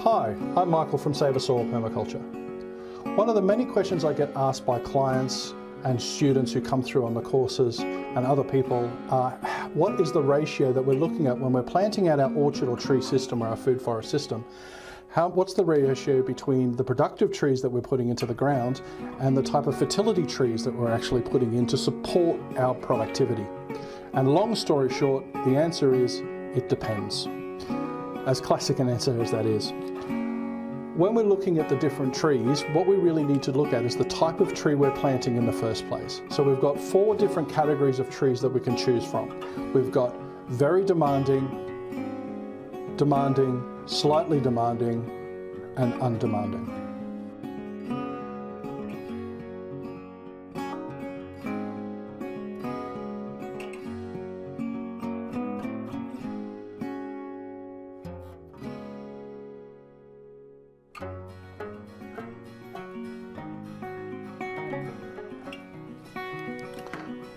Hi, I'm Michael from Save Soil Permaculture. One of the many questions I get asked by clients and students who come through on the courses and other people are, what is the ratio that we're looking at when we're planting out our orchard or tree system or our food forest system? What's the ratio between the productive trees that we're putting into the ground and the type of fertility trees that we're actually putting in to support our productivity? And long story short, the answer is, it depends. As classic an answer as that is. When we're looking at the different trees, what we really need to look at is the type of tree we're planting in the first place. So we've got 4 different categories of trees that we can choose from. We've got very demanding, slightly demanding, and undemanding.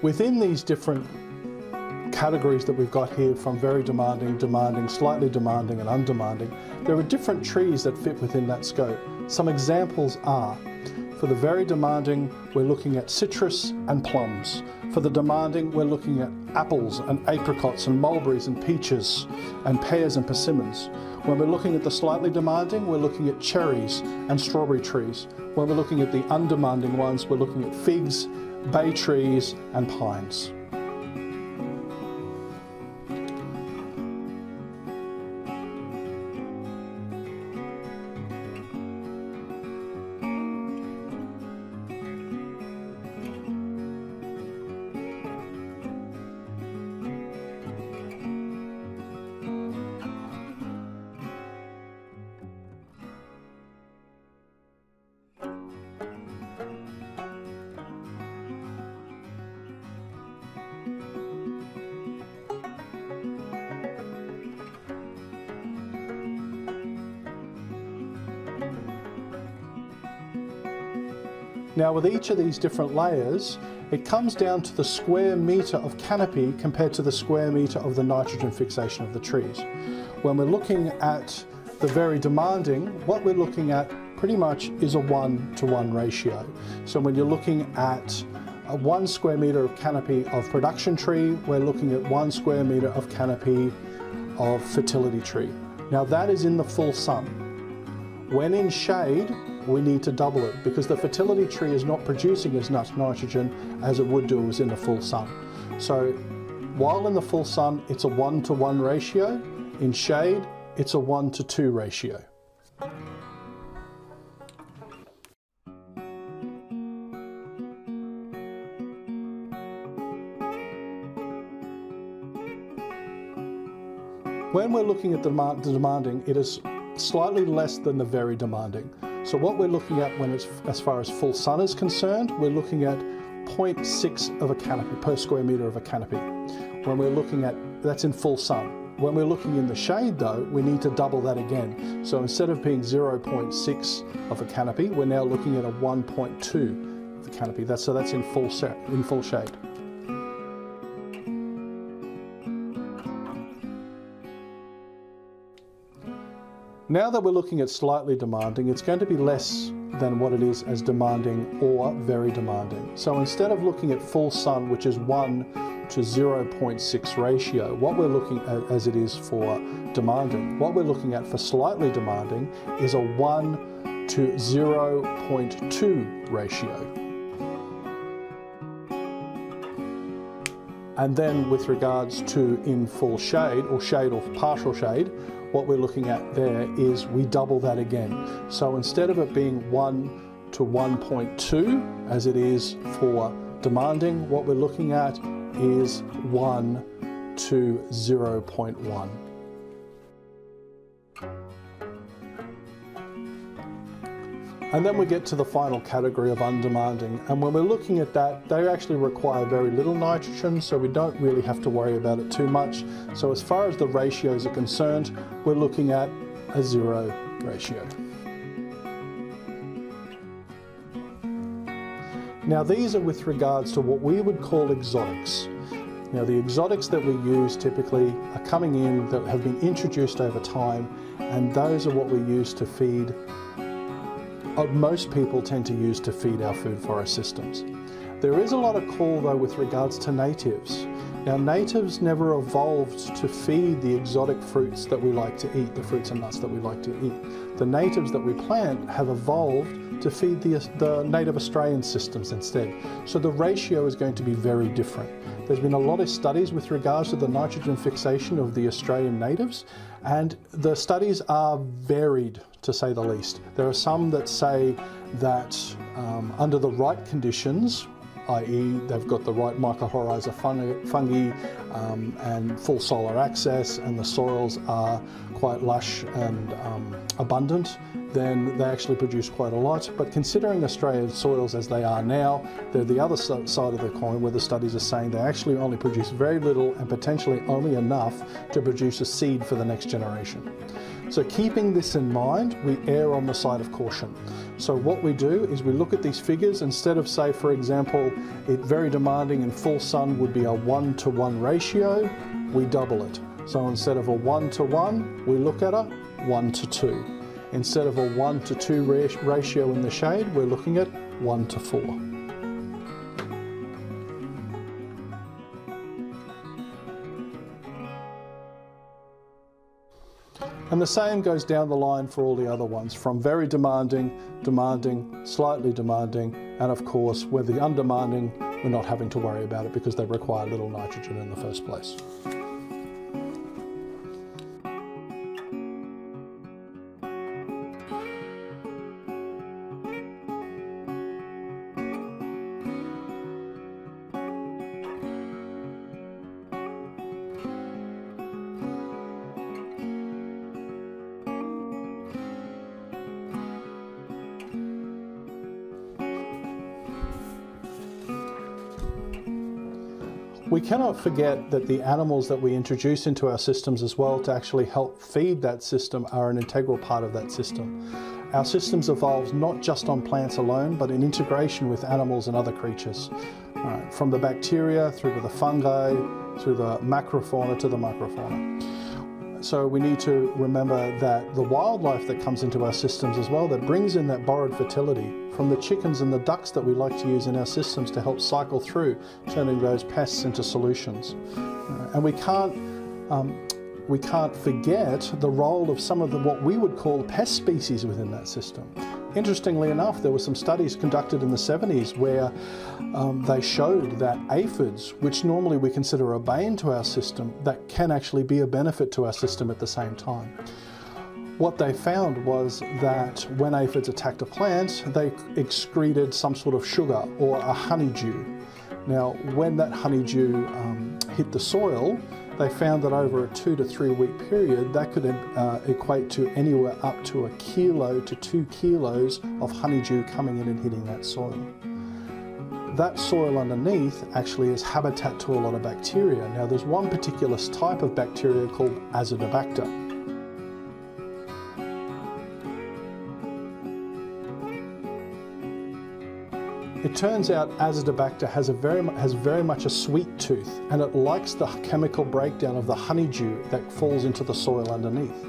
Within these different categories that we've got here, from very demanding, slightly demanding, and undemanding, there are different trees that fit within that scope. Some examples are, for the very demanding, we're looking at citrus and plums. For the demanding, we're looking at apples and apricots and mulberries and peaches and pears and persimmons. When we're looking at the slightly demanding, we're looking at cherries and strawberry trees. When we're looking at the undemanding ones, we're looking at figs, bay trees and pines. Now, with each of these different layers, it comes down to the square metre of canopy compared to the square metre of the nitrogen fixation of the trees. When we're looking at the very demanding, what we're looking at pretty much is a 1-to-1 ratio. So when you're looking at a 1 square metre of canopy of production tree, we're looking at 1 square metre of canopy of fertility tree. Now that is in the full sun. When in shade, we need to double it because the fertility tree is not producing as much nitrogen as it would do if it was in the full sun. So while in the full sun, it's a 1-to-1 ratio. In shade, it's a 1-to-2 ratio. When we're looking at the demanding, it is slightly less than the very demanding. So what we're looking at when it's, as far as full sun is concerned, we're looking at 0.6 of a canopy per square metre of a canopy. When we're looking at, that's in full sun. When we're looking in the shade though, we need to double that again. So instead of being 0.6 of a canopy, we're now looking at a 1.2 of the canopy. So that's in full shade. Now that we're looking at slightly demanding, it's going to be less than what it is as demanding or very demanding. So instead of looking at full sun, which is 1 to 0.6 ratio, what we're looking at as it is for demanding, what we're looking at for slightly demanding is a 1 to 0.2 ratio. And then with regards to in full shade or partial shade, what we're looking at there is we double that again. So instead of it being 1 to 1.2 as it is for demanding, what we're looking at is 1 to 0.1. And then we get to the final category of undemanding. And when we're looking at that, they actually require very little nitrogen, so we don't really have to worry about it too much. So as far as the ratios are concerned, we're looking at a 0 ratio. Now these are with regards to what we would call exotics. Now, the exotics that we use typically are coming in that have been introduced over time, and those are what we use to feed, most people tend to use to feed our food forest systems. There is a lot of call though with regards to natives. Now, natives never evolved to feed the exotic fruits that we like to eat, the fruits and nuts that we like to eat. The natives that we plant have evolved to feed the native Australian systems instead. So the ratio is going to be very different. There's been a lot of studies with regards to the nitrogen fixation of the Australian natives, and the studies are varied, to say the least. There are some that say that under the right conditions, i.e. they've got the right mycorrhiza fungi and full solar access, and the soils are quite lush and abundant, then they actually produce quite a lot. But considering Australia's soils as they are now, they're the other side of the coin, where the studies are saying they actually only produce very little and potentially only enough to produce a seed for the next generation. So keeping this in mind, we err on the side of caution. So what we do is we look at these figures. Instead of, say, for example, it very demanding in full sun would be a 1-to-1 ratio, we double it. So instead of a 1-to-1, we look at a 1-to-2. Instead of a 1-to-2 ratio in the shade, we're looking at 1-to-4. And the same goes down the line for all the other ones, from very demanding, demanding, slightly demanding, and of course, with the undemanding, we're not having to worry about it because they require little nitrogen in the first place. We cannot forget that the animals that we introduce into our systems as well to actually help feed that system are an integral part of that system. Our systems evolve not just on plants alone, but in integration with animals and other creatures. From the bacteria through to the fungi, through the macrofauna to the microfauna. So we need to remember that the wildlife that comes into our systems as well, that brings in that borrowed fertility from the chickens and the ducks that we like to use in our systems to help cycle through, turning those pests into solutions. And we can't forget the role of some of what we would call pest species within that system. Interestingly enough, there were some studies conducted in the 70s where they showed that aphids, which normally we consider a bane to our system, that can actually be a benefit to our system at the same time. What they found was that when aphids attacked a plant, they excreted some sort of sugar or a honeydew. Now, when that honeydew hit the soil, they found that over a 2 to 3 week period, that could equate to anywhere up to 1 kilo to 2 kilos of honeydew coming in and hitting that soil. That soil underneath actually is habitat to a lot of bacteria. Now, there's one particular type of bacteria called Azotobacter. It turns out Azotobacter has very much a sweet tooth, and it likes the chemical breakdown of the honeydew that falls into the soil underneath.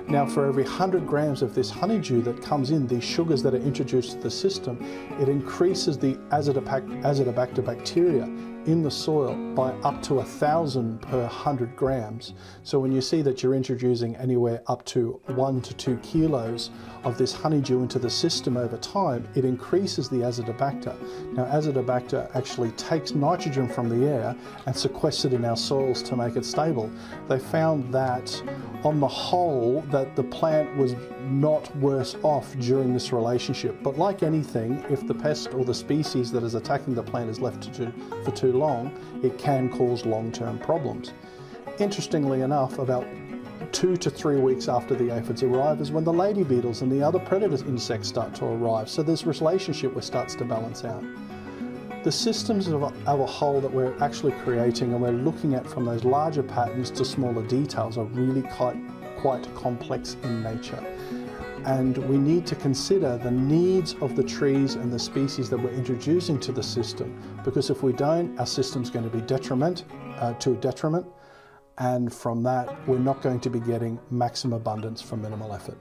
Now, for every 100 grams of this honeydew that comes in, these sugars that are introduced to the system, it increases the Azotobacter bacteria in the soil by up to 1,000 per 100 grams. So when you see that you're introducing anywhere up to 1 to 2 kilos of this honeydew into the system over time, it increases the Azotobacter. Now, Azotobacter actually takes nitrogen from the air and sequesters it in our soils to make it stable. They found that on the whole, that the plant was not worse off during this relationship. But like anything, if the pest or the species that is attacking the plant is left for too long, it can cause long-term problems. Interestingly enough, about 2 to 3 weeks after the aphids arrive is when the lady beetles and the other predator insects start to arrive. So this relationship starts to balance out. The systems of a whole that we're actually creating and we're looking at from those larger patterns to smaller details are really quite complex in nature. And we need to consider the needs of the trees and the species that we're introducing to the system, because if we don't, our system's going to be to a detriment, and from that we're not going to be getting maximum abundance for minimal effort.